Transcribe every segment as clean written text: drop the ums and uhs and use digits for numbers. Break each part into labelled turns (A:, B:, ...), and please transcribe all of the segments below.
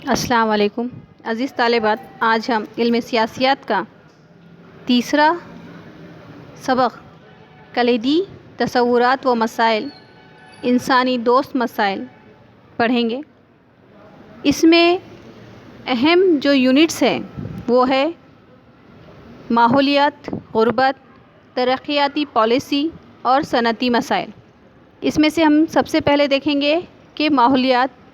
A: السلام علیکم عزیز طالبات، آج ہم علم سیاسیات کا تیسرا سبق کلیدی تصورات و مسائل، انسانی دوست مسائل پڑھیں گے۔ اس میں اہم جو یونٹس ہیں وہ ہے ماحولیات، غربت، ترقیاتی پالیسی اور صنعتی مسائل۔ اس میں سے ہم سب سے پہلے دیکھیں گے کہ ماحولیات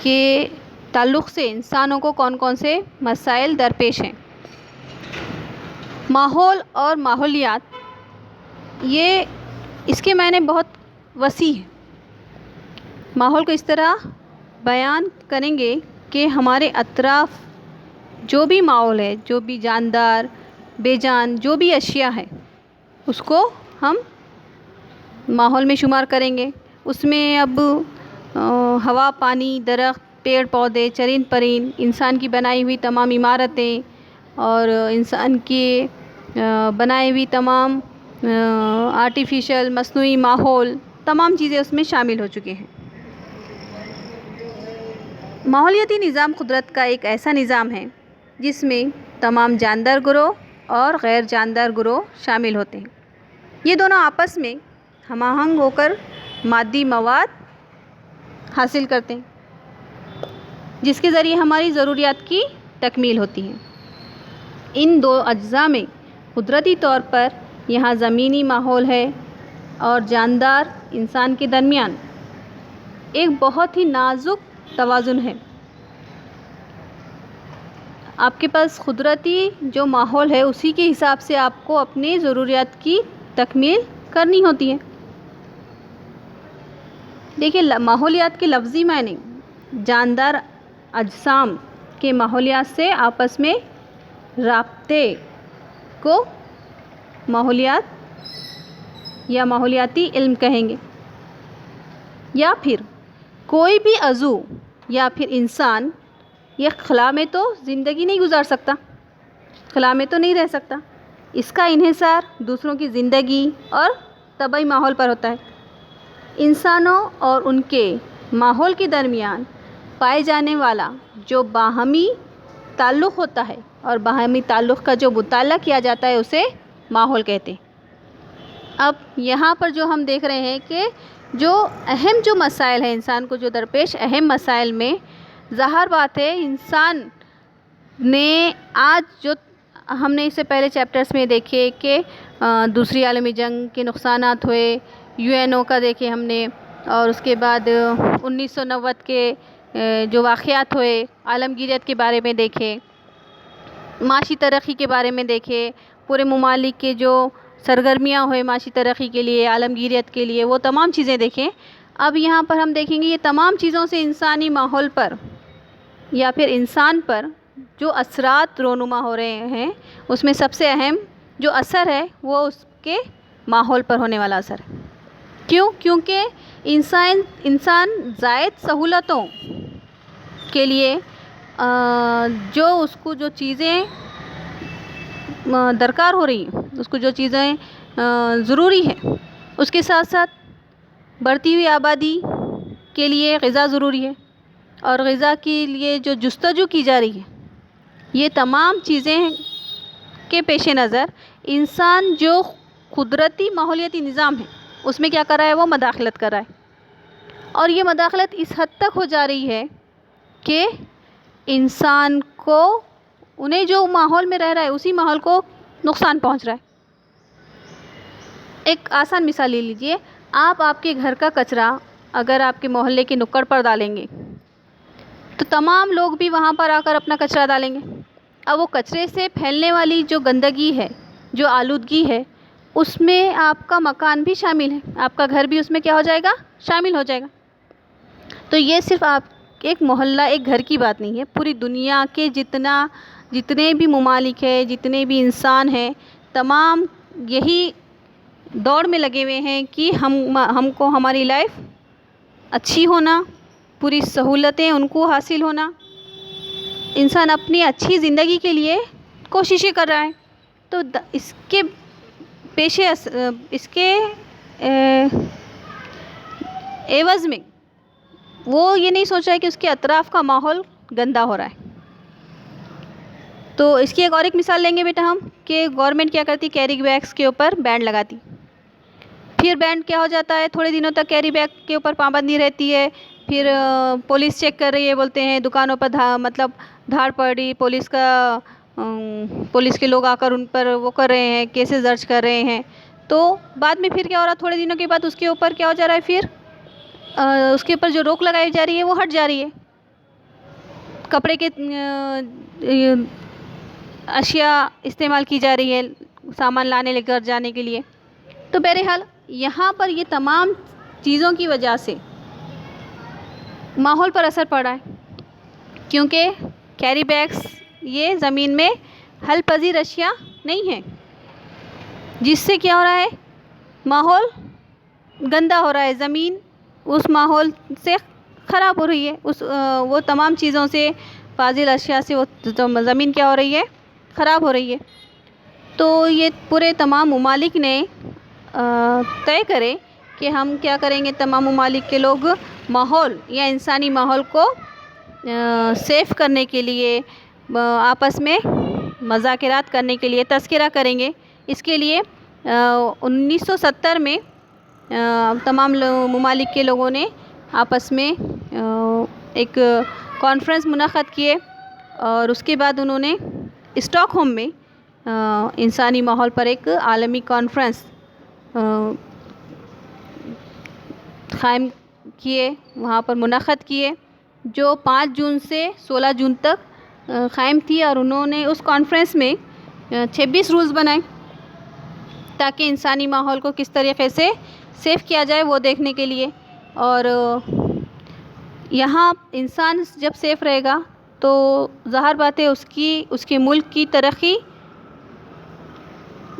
A: کے تعلق سے انسانوں کو کون کون سے مسائل درپیش ہیں۔ ماحول اور ماحولیات اس کے معنی بہت وسیع ہیں۔ ماحول کو اس طرح بیان کریں گے کہ ہمارے اطراف جو بھی ماحول ہے، جو بھی جاندار، بے جان جو بھی اشیاء ہے، اس کو ہم ماحول میں شمار کریں گے۔ اس میں اب ہوا، پانی، درخت، پیڑ پودے، چرند پرند، انسان کی بنائی ہوئی تمام عمارتیں اور انسان کے بنائی ہوئی تمام آرٹیفیشل مصنوعی ماحول، تمام چیزیں اس میں شامل ہو چکے ہیں۔ ماحولیاتی نظام قدرت کا ایک ایسا نظام ہے جس میں تمام جاندار گروہ اور غیر جاندار گروہ شامل ہوتے ہیں۔ یہ دونوں آپس میں ہم آہنگ ہو کر مادی مواد حاصل کرتے ہیں، جس کے ذریعے ہماری ضروریات کی تکمیل ہوتی ہے۔ ان دو اجزاء میں قدرتی طور پر یہاں زمینی ماحول ہے اور جاندار انسان کے درمیان ایک بہت ہی نازک توازن ہے۔ آپ کے پاس قدرتی جو ماحول ہے اسی کے حساب سے آپ کو اپنی ضروریات کی تکمیل کرنی ہوتی ہے۔ دیکھیے، ماحولیات کے لفظی معنی جاندار اجسام کے ماحولیات سے آپس میں رابطے کو ماحولیات یا ماحولیاتی علم کہیں گے۔ یا پھر کوئی بھی عضو یا پھر انسان یہ خلا میں تو زندگی نہیں گزار سکتا، خلا میں تو نہیں رہ سکتا۔ اس کا انحصار دوسروں کی زندگی اور طبعی ماحول پر ہوتا ہے۔ انسانوں اور ان کے ماحول کے درمیان پائے جانے والا جو باہمی تعلق ہوتا ہے اور باہمی تعلق کا جو مطالعہ کیا جاتا ہے اسے ماحول کہتے ہیں۔ اب یہاں پر جو ہم دیکھ رہے ہیں کہ جو اہم جو مسائل ہیں، انسان کو جو درپیش اہم مسائل میں ظاہر بات ہے، انسان نے آج جو ہم نے اس سے پہلے چیپٹرز میں دیکھے کہ دوسری عالمی جنگ کے نقصانات ہوئے، UN کا دیکھے ہم نے، اور اس کے بعد 1990 کے جو واقعات ہوئے، عالمگیریت کے بارے میں دیکھے، معاشی ترقی کے بارے میں دیکھے، پورے ممالک کے جو سرگرمیاں ہوئے معاشی ترقی کے لیے، عالمگیریت کے لیے، وہ تمام چیزیں دیکھیں۔ اب یہاں پر ہم دیکھیں گے یہ تمام چیزوں سے انسانی ماحول پر یا پھر انسان پر جو اثرات رونما ہو رہے ہیں، اس میں سب سے اہم جو اثر ہے وہ اس کے ماحول پر ہونے والا اثر ہے۔ کیونکہ انسان زائد سہولتوں کے لیے جو اس کو جو چیزیں درکار ہو رہی ہیں، اس کو جو چیزیں ضروری ہیں، اس کے ساتھ ساتھ بڑھتی ہوئی آبادی کے لیے غذا ضروری ہے، اور غذا کے لیے جو جستجو کی جا رہی ہے، یہ تمام چیزیں کے پیش نظر انسان جو قدرتی ماحولیاتی نظام ہے اس میں کیا کر رہا ہے، وہ مداخلت کر رہا ہے۔ اور یہ مداخلت اس حد تک ہو جا رہی ہے کہ انسان کو انہیں جو ماحول میں رہ رہا ہے اسی ماحول کو نقصان پہنچ رہا ہے۔ ایک آسان مثال لے لیجئے، آپ کے گھر کا کچرا اگر آپ کے محلے کے نکڑ پر ڈالیں گے تو تمام لوگ بھی وہاں پر آ کر اپنا کچرا ڈالیں گے۔ اب وہ کچرے سے پھیلنے والی جو گندگی ہے، جو آلودگی ہے، اس میں آپ کا مکان بھی شامل ہے، آپ کا گھر بھی اس میں کیا ہو جائے گا، شامل ہو جائے گا۔ تو یہ صرف آپ ایک محلہ، ایک گھر کی بات نہیں ہے، پوری دنیا کے جتنے بھی ممالک ہیں، جتنے بھی انسان ہیں، تمام یہی دوڑ میں لگے ہوئے ہیں کہ ہم کو ہماری لائف اچھی ہونا، پوری سہولتیں ان کو حاصل ہونا، انسان اپنی اچھی زندگی کے لیے کوششیں کر رہا ہے۔ تو اس کے عوض میں وہ یہ نہیں سوچ رہا ہے کہ اس کے اطراف کا ماحول گندا ہو رہا ہے۔ تو اس کی ایک مثال لیں گے بیٹا ہم کہ گورنمنٹ کیا کرتی، کیری بیگس کے اوپر بین لگاتی، پھر بین کیا ہو جاتا ہے، تھوڑے دنوں تک کیری بیگ کے اوپر پابندی رہتی ہے، پھر پولیس چیک کر رہی ہے، بولتے ہیں دکانوں پر مطلب دھاڑ پڑ رہی، پولیس کے لوگ آ کر ان پر وہ کر رہے ہیں، کیسز درج کر رہے ہیں۔ تو بعد میں پھر کیا ہو رہا ہے، تھوڑے دنوں کے بعد اس کے اوپر کیا ہو جا رہا ہے، پھر اس کے اوپر جو روک لگائی جا رہی ہے وہ ہٹ جا رہی ہے، کپڑے کے اشیاء استعمال کی جا رہی ہے سامان لانے لے کر جانے کے لیے۔ تو بہرحال یہاں پر یہ تمام چیزوں کی وجہ سے ماحول پر اثر پڑ رہا ہے، کیونکہ کیری بیگس یہ زمین میں حل پذیر اشیاء نہیں ہیں، جس سے کیا ہو رہا ہے، ماحول گندا ہو رہا ہے، زمین اس ماحول سے خراب ہو رہی ہے، وہ تمام چیزوں سے، فاضل اشیاء سے وہ زمین کیا ہو رہی ہے، خراب ہو رہی ہے۔ تو یہ پورے تمام ممالک نے طے کرے کہ ہم کیا کریں گے، تمام ممالک کے لوگ ماحول یا انسانی ماحول کو سیف کرنے کے لیے آپس میں مذاکرات کرنے کے لیے تذکرہ کریں گے۔ اس کے لیے 1970 میں تمام ممالک کے لوگوں نے آپس میں ایک کانفرنس منعقد کیے، اور اس کے بعد انہوں نے اسٹاک ہوم میں انسانی ماحول پر ایک عالمی کانفرنس قائم کیے، وہاں پر منعقد کیے، جو 5 جون سے 16 جون تک قائم تھی، اور انہوں نے اس کانفرنس میں 26 رولز بنائے تاکہ انسانی ماحول کو کس طریقے سے سیف کیا جائے وہ دیکھنے کے لیے۔ اور یہاں انسان جب سیف رہے گا تو ظاہر بات ہے اس کے ملک کی ترقی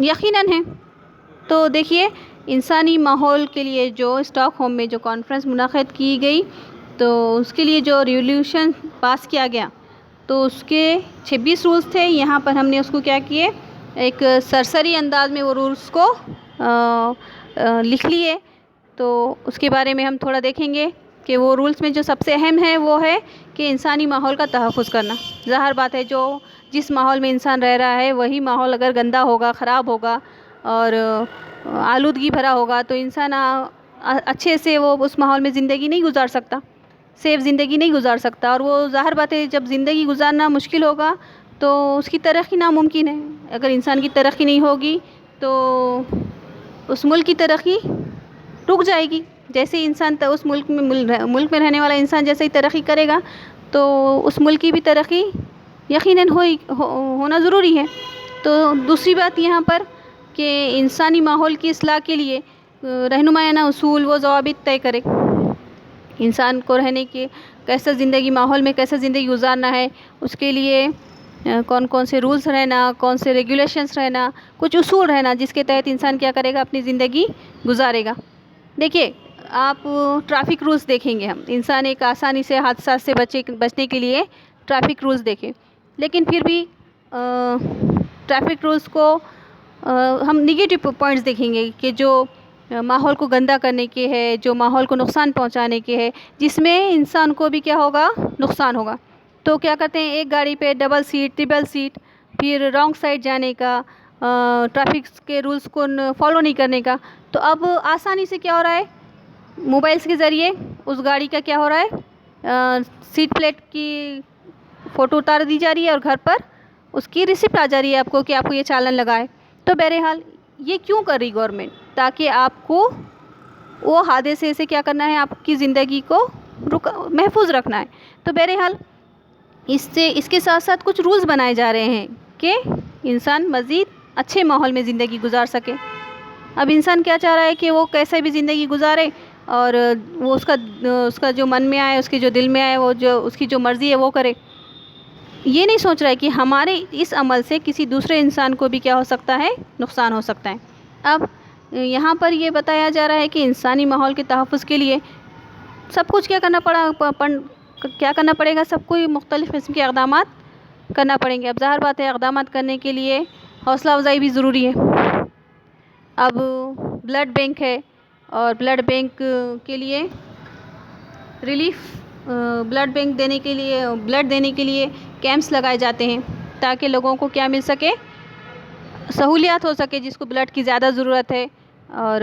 A: یقیناً ہے۔ تو دیکھیے انسانی ماحول کے لیے جو اسٹاک ہوم میں جو کانفرنس منعقد کی گئی، تو اس کے لیے جو ریزولوشن پاس کیا گیا، تو اس کے 26 رولز تھے۔ یہاں پر ہم نے اس کو کیا کیے، ایک سرسری انداز میں وہ رولز کو لکھ لیے۔ تو اس کے بارے میں ہم تھوڑا دیکھیں گے کہ وہ رولز میں جو سب سے اہم ہے وہ ہے کہ انسانی ماحول کا تحفظ کرنا۔ ظاہر بات ہے جس ماحول میں انسان رہ رہا ہے وہی ماحول اگر گندا ہوگا، خراب ہوگا اور آلودگی بھرا ہوگا تو انسان اچھے سے وہ اس ماحول میں زندگی نہیں گزار سکتا، سیف زندگی نہیں گزار سکتا، اور وہ ظاہر بات ہے جب زندگی گزارنا مشکل ہوگا تو اس کی ترقی ناممکن ہے۔ اگر انسان کی ترقی نہیں ہوگی تو اس ملک کی ترقی رک جائے گی۔ جیسے ہی انسان اس ملک میں رہنے والا انسان جیسے ہی ترقی کرے گا تو اس ملک کی بھی ترقی یقیناً ہونا ضروری ہے۔ تو دوسری بات یہاں پر کہ انسانی ماحول کی اصلاح کے لیے رہنمایانہ اصول و ضوابط طے کرے، انسان کو رہنے کے کیسا زندگی، ماحول میں کیسا زندگی گزارنا ہے، اس کے لیے کون کون سے رولز رہنا، کون سے ریگولیشنز رہنا، کچھ اصول رہنا جس کے تحت انسان کیا کرے گا، اپنی زندگی گزارے گا۔ دیکھیے آپ ٹریفک رولز دیکھیں گے، ہم انسان ایک آسانی سے حادثات سے بچنے کے لیے ٹریفک رولز دیکھیں، لیکن پھر بھی ٹریفک رولز کو ہم نگیٹو پوائنٹس دیکھیں گے کہ جو ماحول کو گندا کرنے کے ہے، جو ماحول کو نقصان پہنچانے کے ہے، جس میں انسان کو بھی کیا ہوگا، نقصان ہوگا۔ تو کیا کرتے ہیں، ایک گاڑی پہ ڈبل سیٹ، ٹرپل سیٹ، پھر رانگ سائڈ جانے کا، ٹریفک کے رولز کو فالو نہیں کرنے کا۔ تو اب آسانی سے کیا ہو رہا ہے، موبائلز کے ذریعے اس گاڑی کا کیا ہو رہا ہے، سیٹ پلیٹ کی فوٹو اتار دی جا رہی ہے اور گھر پر اس کی ریسیپٹ آ جا رہی ہے آپ کو کہ آپ کو یہ چالان لگا ہے۔ تو بہرحال یہ کیوں کر رہی گورنمنٹ، تاکہ آپ کو وہ حادثے سے کیا کرنا ہے، آپ کی زندگی کو محفوظ رکھنا ہے۔ تو بہرحال اس کے ساتھ ساتھ کچھ رولز بنائے جا رہے ہیں کہ انسان مزید اچھے ماحول میں زندگی گزار سکے۔ اب انسان کیا چاہ رہا ہے کہ وہ کیسے بھی زندگی گزارے، اور وہ اس کا جو من میں آئے، اس کے جو دل میں آئے، اس کی جو مرضی ہے وہ کرے۔ یہ نہیں سوچ رہا ہے کہ ہمارے اس عمل سے کسی دوسرے انسان کو بھی کیا ہو سکتا ہے، نقصان ہو سکتا ہے۔ اب یہاں پر یہ بتایا جا رہا ہے کہ انسانی ماحول کے تحفظ کے لیے سب کچھ کیا کرنا پڑے گا، سب کو مختلف قسم کے اقدامات کرنا پڑیں گے۔ اب ظاہر بات ہے اقدامات کرنے کے لیے حوصلہ افزائی بھی ضروری ہے۔ اب بلڈ بینک ہے، اور بلڈ بینک کے لیے ریلیف بلڈ دینے کے لیے کیمپس لگائے جاتے ہیں تاکہ لوگوں کو کیا مل سکے، سہولیات ہو سکے جس کو بلڈ کی زیادہ ضرورت ہے. اور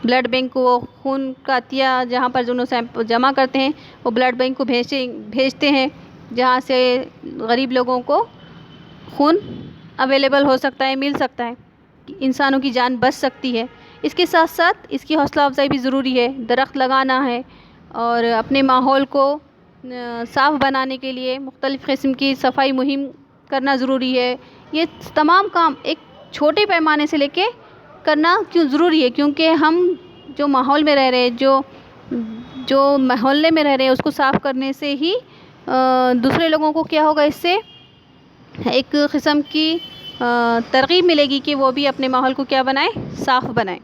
A: بلڈ بینک کو خون کا عطیہ جہاں پر جو سیمپل جمع کرتے ہیں وہ بلڈ بینک کو بھیجتے ہیں جہاں سے غریب لوگوں کو خون اویلیبل ہو سکتا ہے، مل سکتا ہے، انسانوں کی جان بچ سکتی ہے. اس کے ساتھ ساتھ اس کی حوصلہ افزائی بھی ضروری ہے، درخت لگانا ہے اور اپنے ماحول کو صاف بنانے کے لیے مختلف قسم کی صفائی مہم کرنا ضروری ہے. یہ تمام کام ایک چھوٹے پیمانے سے لے کے کرنا کیوں ضروری ہے، کیونکہ ہم جو ماحول میں رہ رہے ہیں، جو محلے میں رہ رہے ہیں، اس کو صاف کرنے سے ہی دوسرے لوگوں کو کیا ہوگا، اس سے ایک قسم کی ترغیب ملے گی کہ وہ بھی اپنے ماحول کو کیا بنائیں، صاف بنائیں.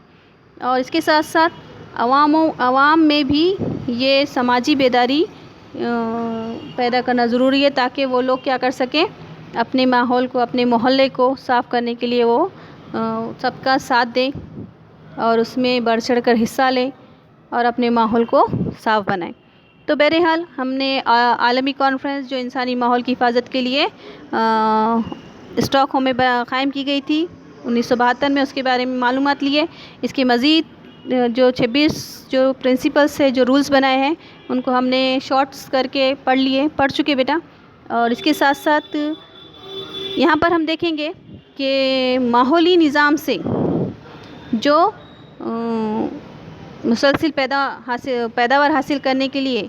A: اور اس کے ساتھ ساتھ عوام میں بھی یہ سماجی بیداری پیدا کرنا ضروری ہے تاکہ وہ لوگ کیا کر سکیں، اپنے ماحول کو، اپنے محلے کو صاف کرنے کے لیے وہ سب کا ساتھ دیں اور اس میں بڑھ چڑھ کر حصہ لیں اور اپنے ماحول کو صاف بنائیں. تو بہرحال ہم نے عالمی کانفرنس جو انسانی ماحول کی حفاظت کے لیے اسٹاک ہوم میں قائم کی گئی تھی 1972 میں، اس کے بارے میں معلومات لیے. اس کے مزید جو 26 جو پرنسپلس ہے، جو رولز بنائے ہیں، ان کو ہم نے شارٹس کر کے پڑھ چکے بیٹا. اور اس کے ساتھ ساتھ یہاں پر ہم دیکھیں گے کہ ماحولی نظام سے جو مسلسل پیداوار حاصل کرنے کے لیے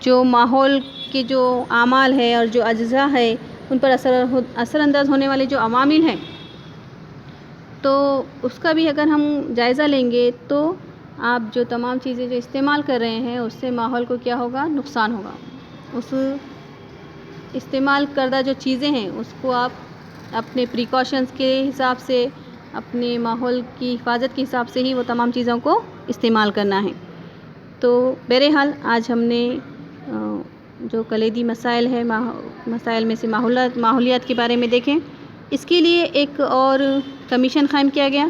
A: جو ماحول کے جو اعمال ہے اور جو اجزاء ہے ان پر اثر انداز ہونے والے جو عوامل ہیں، تو اس کا بھی اگر ہم جائزہ لیں گے تو آپ جو تمام چیزیں جو استعمال کر رہے ہیں اس سے ماحول کو کیا ہوگا، نقصان ہوگا. اس استعمال کردہ جو چیزیں ہیں اس کو آپ اپنے پریکاشنز کے حساب سے، اپنے ماحول کی حفاظت کے حساب سے ہی وہ تمام چیزوں کو استعمال کرنا ہے. تو بہرحال آج ہم نے جو کلیدی مسائل ہے، مسائل میں سے ماحولیات کے بارے میں دیکھیں. اس کے لیے ایک اور کمیشن قائم کیا گیا،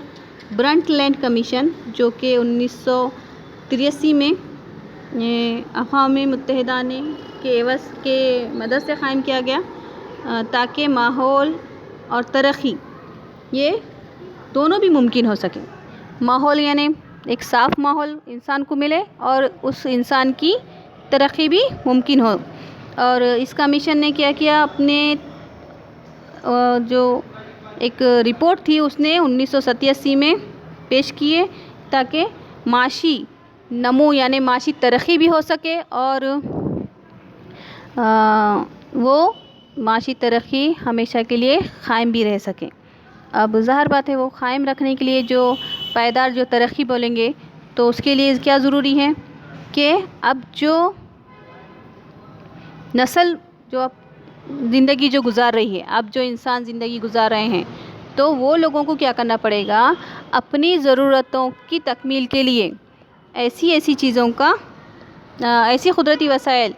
A: برنٹ لینڈ کمیشن، جو کہ 1983 میں اقوام متحدہ نے کے مدد سے قائم کیا گیا تاکہ ماحول اور ترقی یہ دونوں بھی ممکن ہو سکے. ماحول یعنی ایک صاف ماحول انسان کو ملے اور اس انسان کی ترقی بھی ممکن ہو. اور اس کمیشن نے کیا کیا، اپنے جو ایک رپورٹ تھی اس نے 1987 میں پیش کیے تاکہ معاشی نمو یعنی معاشی ترقی بھی ہو سکے اور وہ معاشی ترقی ہمیشہ کے لیے قائم بھی رہ سکے. اب ظاہر بات ہے وہ قائم رکھنے کے لیے جو پائیدار جو ترقی بولیں گے تو اس کے لیے کیا ضروری ہے کہ اب جو نسل جو اب زندگی جو گزار رہی ہے، اب جو انسان زندگی گزار رہے ہیں، تو وہ لوگوں کو کیا کرنا پڑے گا، اپنی ضرورتوں کی تکمیل کے لیے ایسی چیزوں کا، ایسی قدرتی وسائل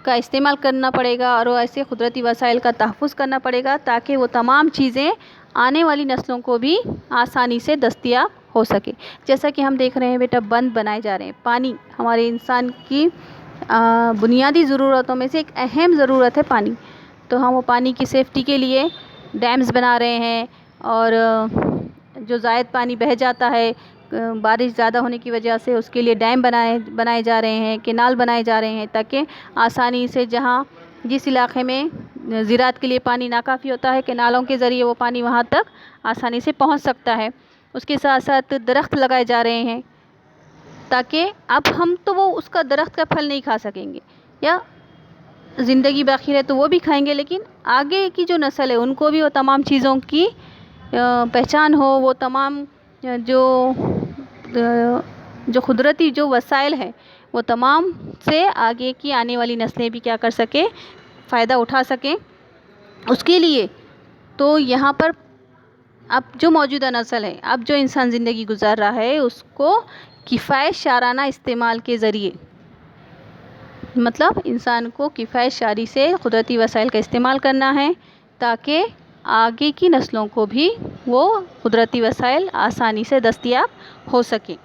A: کا استعمال کرنا پڑے گا اور ایسے قدرتی وسائل کا تحفظ کرنا پڑے گا تاکہ وہ تمام چیزیں آنے والی نسلوں کو بھی آسانی سے دستیاب ہو سکے. جیسا کہ ہم دیکھ رہے ہیں بیٹا، بند بنائے جا رہے ہیں. پانی ہمارے انسان کی بنیادی ضرورتوں میں سے ایک اہم ضرورت ہے پانی. تو ہم وہ پانی کی سیفٹی کے لیے ڈیمز بنا رہے ہیں اور جو زائد پانی بہہ جاتا ہے بارش زیادہ ہونے کی وجہ سے اس کے لیے ڈیم بنائے جا رہے ہیں، کینال بنائے جا رہے ہیں تاکہ آسانی سے جس علاقے میں زراعت کے لیے پانی ناکافی ہوتا ہے، کینالوں کے ذریعے وہ پانی وہاں تک آسانی سے پہنچ سکتا ہے. اس کے ساتھ ساتھ درخت لگائے جا رہے ہیں تاکہ اب ہم تو وہ اس کا درخت کا پھل نہیں کھا سکیں گے، یا زندگی باقی رہے تو وہ بھی کھائیں گے، لیکن آگے کی جو نسل ہے ان کو بھی وہ تمام چیزوں کی پہچان ہو، وہ تمام جو قدرتی جو وسائل ہیں وہ تمام سے آگے کی آنے والی نسلیں بھی کیا کر سکیں، فائدہ اٹھا سکیں. اس کے لیے تو یہاں پر اب جو موجودہ نسل ہے، اب جو انسان زندگی گزار رہا ہے، اس کو کفایت شارانہ استعمال کے ذریعے، مطلب انسان کو کفایت شاری سے قدرتی وسائل کا استعمال کرنا ہے تاکہ آگے کی نسلوں کو بھی وہ قدرتی وسائل آسانی سے دستیاب ہو سکیں.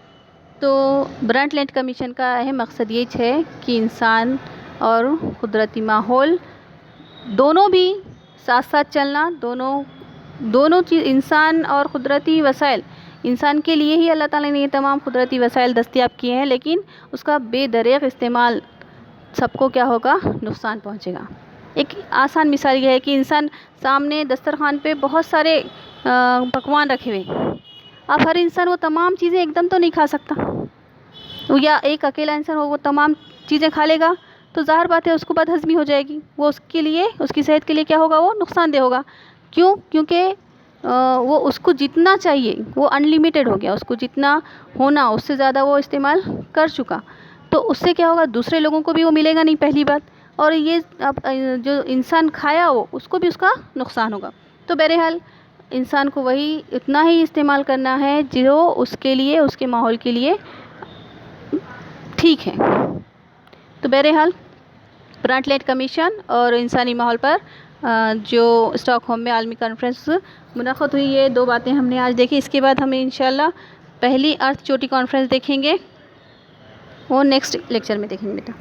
A: تو برنٹ لینڈ کمیشن کا اہم مقصد یہ ہے کہ انسان اور قدرتی ماحول دونوں بھی ساتھ ساتھ چلنا، دونوں چیز، انسان اور قدرتی وسائل، انسان کے لیے ہی اللہ تعالیٰ نے یہ تمام قدرتی وسائل دستیاب کیے ہیں، لیکن اس کا بے دریغ استعمال سب کو کیا ہوگا، نقصان پہنچے گا۔ ایک آسان مثال یہ ہے کہ انسان سامنے دسترخوان پہ بہت سارے پکوان رکھے ہوئے، اب ہر انسان وہ تمام چیزیں ایک دم تو نہیں کھا سکتا، یا ایک اکیلا انسان وہ تمام چیزیں کھا لے گا تو ظاہر بات ہے اس کو بد ہضمی ہو جائے گی، وہ اس کے لیے، اس کی صحت کے لیے کیا ہوگا، وہ نقصان دہ ہوگا۔ کیونکہ وہ اس کو جتنا چاہیے وہ انلیمیٹڈ ہو گیا، اس کو جتنا ہونا اس سے زیادہ وہ استعمال کر چکا، تو اس سے کیا ہوگا، دوسرے لوگوں کو بھی وہ ملے گا نہیں، پہلی بات، اور یہ جو انسان کھایا وہ اس کو بھی اس کا نقصان ہوگا۔ تو بہرحال انسان کو وہی اتنا ہی استعمال کرنا ہے جو اس کے لیے، اس کے ماحول کے لیے ٹھیک ہے۔ تو بہرحال برنٹ لینڈ کمیشن اور انسانی ماحول پر جو اسٹاک ہوم میں عالمی کانفرنس منعقد ہوئی، یہ دو باتیں ہم نے آج دیکھی۔ اس کے بعد ہم انشاءاللہ پہلی ارتھ چوٹی کانفرنس دیکھیں گے، وہ نیکسٹ لیکچر میں دیکھیں گے بیٹا۔